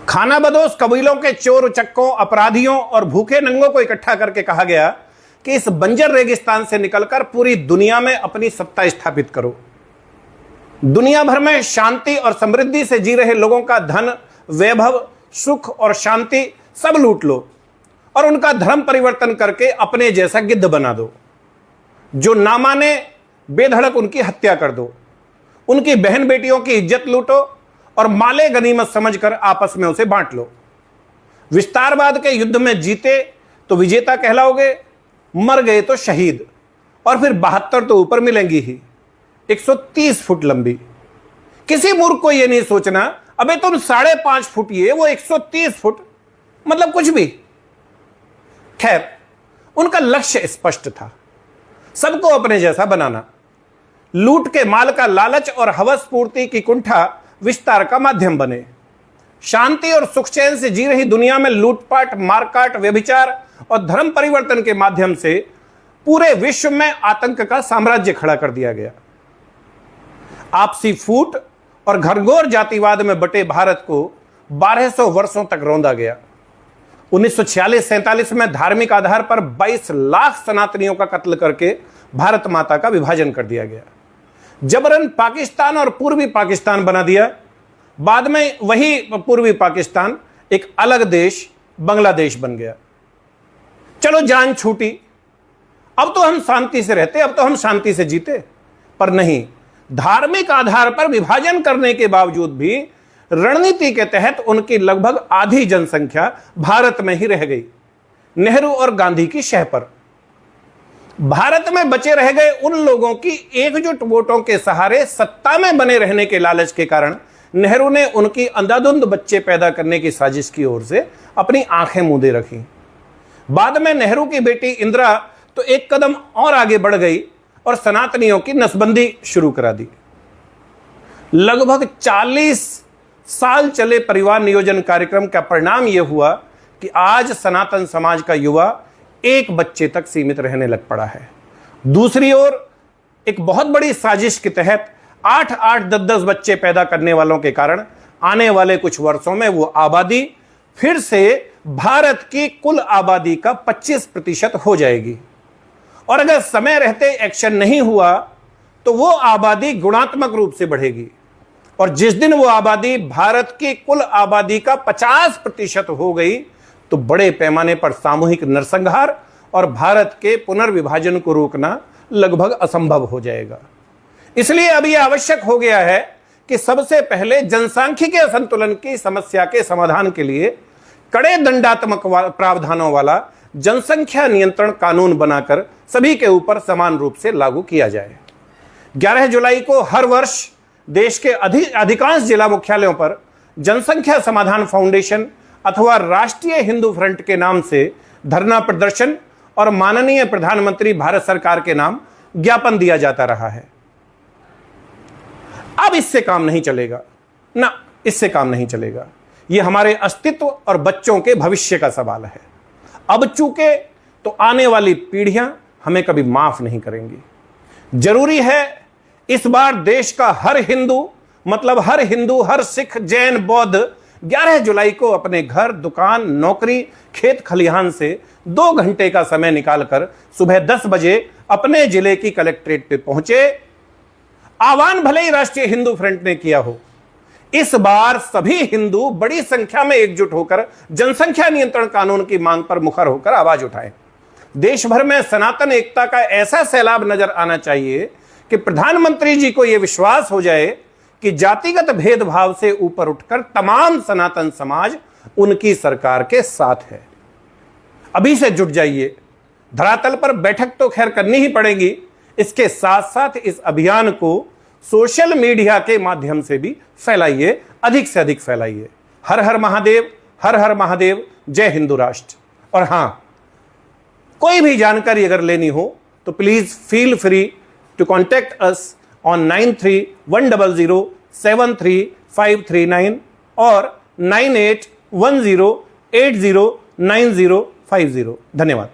खानाबदोश कबीलों के चोर उचक्कों, अपराधियों और भूखे नंगों को इकट्ठा करके कहा गया कि इस बंजर रेगिस्तान से निकलकर पूरी दुनिया में अपनी सत्ता स्थापित करो। दुनिया भर में शांति और समृद्धि से जी रहे लोगों का धन, वैभव, सुख और शांति सब लूट लो और उनका धर्म परिवर्तन करके अपने जैसा गिद्ध बना दो। जो ना माने बेधड़क उनकी हत्या कर दो, उनकी बहन बेटियों की इज्जत लूटो और माले गनीमत समझकर आपस में उसे बांट लो। विस्तारवाद के युद्ध में जीते तो विजेता कहलाओगे, मर गए तो शहीद, और फिर 72 तो ऊपर मिलेंगी ही, 130 फुट लंबी। किसी मूर्ख को यह नहीं सोचना अबे तुम 5.5 फुट ये, वो 130 फुट, मतलब कुछ भी। खैर, उनका लक्ष्य स्पष्ट था, सबको अपने जैसा बनाना। लूट के माल का लालच और हवस पूर्ति की कुंठा विस्तार का माध्यम बने। शांति और सुख चैन से जी रही दुनिया में लूटपाट, मारकाट, व्यभिचार और धर्म परिवर्तन के माध्यम से पूरे विश्व में आतंक का साम्राज्य खड़ा कर दिया गया। आपसी फूट और घरगोर जातिवाद में बटे भारत को 1200 वर्षों तक रौंदा गया। 1946-47 में धार्मिक आधार पर 22 लाख सनातनियों का कत्ल करके भारत माता का विभाजन कर दिया गया। जबरन पाकिस्तान और पूर्वी पाकिस्तान बना दिया। बाद में वही पूर्वी पाकिस्तान एक अलग देश बांग्लादेश बन गया। चलो जान छूटी, अब तो हम शांति से रहते, अब तो हम शांति से जीते। पर नहीं, धार्मिक आधार पर विभाजन करने के बावजूद भी रणनीति के तहत उनकी लगभग आधी जनसंख्या भारत में ही रह गई, नेहरू और गांधी की शह पर। भारत में बचे रह गए उन लोगों की एकजुट वोटों के सहारे सत्ता में बने रहने के लालच के कारण नेहरू ने उनकी अंधाधुंध बच्चे पैदा करने की साजिश की ओर से अपनी आंखें मूंदे रखी। बाद में नेहरू की बेटी इंदिरा तो एक कदम और आगे बढ़ गई और सनातनियों की नसबंदी शुरू करा दी। लगभग 40 साल चले परिवार नियोजन कार्यक्रम का परिणाम यह हुआ कि आज सनातन समाज का युवा एक बच्चे तक सीमित रहने लग पड़ा है। दूसरी ओर एक बहुत बड़ी साजिश के तहत 8-8, 10-10 बच्चे पैदा करने वालों के कारण आने वाले कुछ वर्षों में वो आबादी फिर से भारत की कुल आबादी का 25% हो जाएगी। और अगर समय रहते एक्शन नहीं हुआ तो वो आबादी गुणात्मक रूप से बढ़ेगी और जिस दिन वो आबादी भारत की कुल आबादी का 50% हो गई तो बड़े पैमाने पर सामूहिक नरसंहार और भारत के पुनर्विभाजन को रोकना लगभग असंभव हो जाएगा। इसलिए अब यह आवश्यक हो गया है कि सबसे पहले जनसांख्यिकीय असंतुलन की समस्या के समाधान के लिए कड़े दंडात्मक प्रावधानों वाला जनसंख्या नियंत्रण कानून बनाकर सभी के ऊपर समान रूप से लागू किया जाए। 11 जुलाई को हर वर्ष देश के अधिकांश जिला मुख्यालयों पर जनसंख्या समाधान फाउंडेशन अथवा राष्ट्रीय हिंदू फ्रंट के नाम से धरना प्रदर्शन और माननीय प्रधानमंत्री भारत सरकार के नाम ज्ञापन दिया जाता रहा है। अब इससे काम नहीं चलेगा ना, इससे काम नहीं चलेगा। यह हमारे अस्तित्व और बच्चों के भविष्य का सवाल है। अब चूके तो आने वाली पीढ़ियां हमें कभी माफ नहीं करेंगी। जरूरी है इस बार देश का हर हिंदू, मतलब हर हिंदू, हर सिख, जैन, बौद्ध 11 जुलाई को अपने घर, दुकान, नौकरी, खेत खलिहान से 2 घंटे का समय निकालकर सुबह 10 बजे अपने जिले की कलेक्ट्रेट पे पहुंचे। आह्वान भले ही राष्ट्रीय हिंदू फ्रंट ने किया हो, इस बार सभी हिंदू बड़ी संख्या में एकजुट होकर जनसंख्या नियंत्रण कानून की मांग पर मुखर होकर आवाज उठाएं। देश भर में सनातन एकता का ऐसा सैलाब नजर आना चाहिए कि प्रधानमंत्री जी को यह विश्वास हो जाए कि जातिगत भेदभाव से ऊपर उठकर तमाम सनातन समाज उनकी सरकार के साथ है। अभी से जुट जाइए। धरातल पर बैठक तो खैर करनी ही पड़ेगी, इसके साथ साथ इस अभियान को सोशल मीडिया के माध्यम से भी फैलाइए, अधिक से अधिक फैलाइए। हर हर महादेव, हर हर महादेव, जय हिंदू राष्ट्र। और हां, कोई भी जानकारी अगर लेनी हो तो please feel free to contact us on 9310073539 और 9810809050। धन्यवाद।